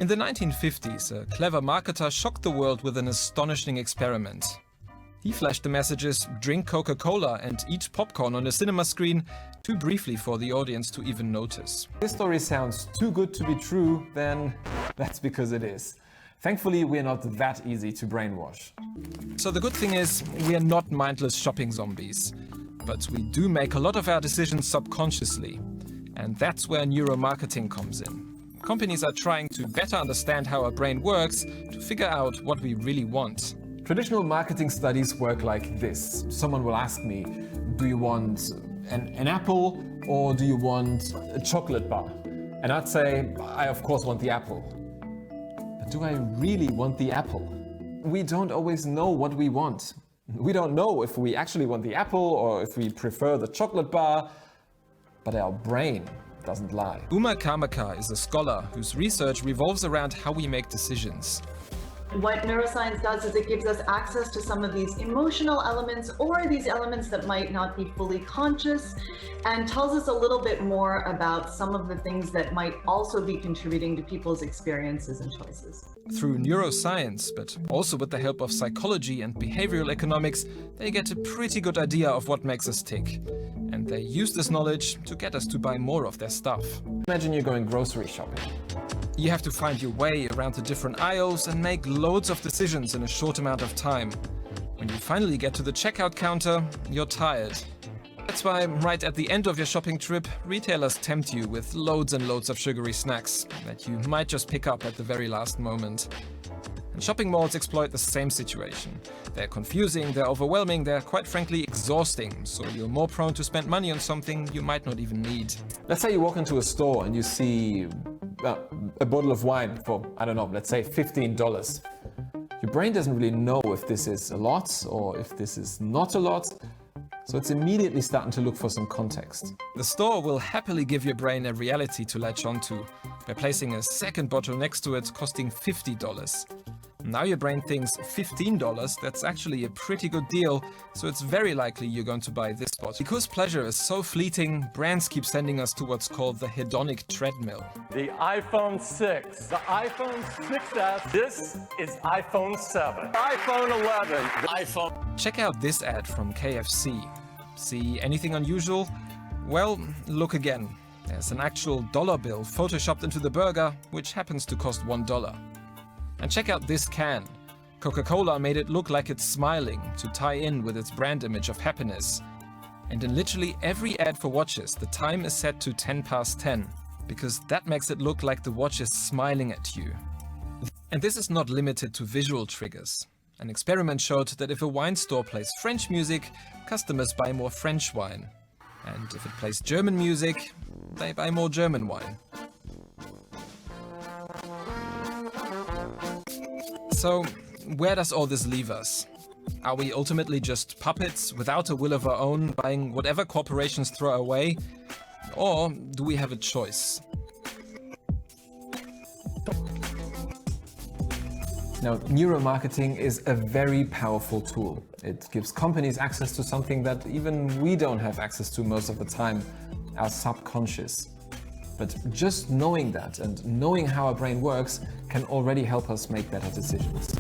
In the 1950s, a clever marketer shocked the world with an astonishing experiment. He flashed the messages, "Drink Coca-Cola and eat popcorn" on a cinema screen, too briefly for the audience to even notice. If this story sounds too good to be true, then that's because it is. Thankfully, we're not that easy to brainwash. So the good thing is, we are not mindless shopping zombies. But we do make a lot of our decisions subconsciously. And that's where neuromarketing comes in. Companies are trying to better understand how our brain works to figure out what we really want. Traditional marketing studies work like this. Someone will ask me, do you want an apple or do you want a chocolate bar? And I'd say, I of course want the apple. But do I really want the apple? We don't always know what we want. We don't know if we actually want the apple or if we prefer the chocolate bar, but our brain doesn't lie. Uma Karmaka is a scholar whose research revolves around how we make decisions. What neuroscience does is it gives us access to some of these emotional elements or these elements that might not be fully conscious, and tells us a little bit more about some of the things that might also be contributing to people's experiences and choices. Through neuroscience, but also with the help of psychology and behavioral economics, they get a pretty good idea of what makes us tick. And they use this knowledge to get us to buy more of their stuff. Imagine you're going grocery shopping. You have to find your way around the different aisles and make loads of decisions in a short amount of time. When you finally get to the checkout counter, you're tired. That's why right at the end of your shopping trip, retailers tempt you with loads and loads of sugary snacks that you might just pick up at the very last moment. And shopping malls exploit the same situation. They're confusing, they're overwhelming, they're quite frankly exhausting, so you're more prone to spend money on something you might not even need. Let's say you walk into a store and you see a bottle of wine for, I don't know, let's say $15. Your brain doesn't really know if this is a lot or if this is not a lot, so it's immediately starting to look for some context. The store will happily give your brain a reality to latch onto by placing a second bottle next to it costing $50. Now your brain thinks $15, that's actually a pretty good deal, so it's very likely you're going to buy this bottle. Because pleasure is so fleeting, brands keep sending us to what's called the hedonic treadmill. The iPhone 6, the iPhone 6S, this is iPhone 7, iPhone 11, iPhone... Check out this ad from KFC. See anything unusual? Well, look again. There's an actual dollar bill photoshopped into the burger, which happens to cost $1. And check out this can. Coca-Cola made it look like it's smiling to tie in with its brand image of happiness. And in literally every ad for watches, the time is set to 10 past 10, because that makes it look like the watch is smiling at you. And this is not limited to visual triggers. An experiment showed that if a wine store plays French music, customers buy more French wine. And if it plays German music, they buy more German wine. So, where does all this leave us? Are we ultimately just puppets without a will of our own, buying whatever corporations throw our way? Or do we have a choice? Now, neuromarketing is a very powerful tool. It gives companies access to something that even we don't have access to most of the time, our subconscious. But just knowing that and knowing how our brain works can already help us make better decisions.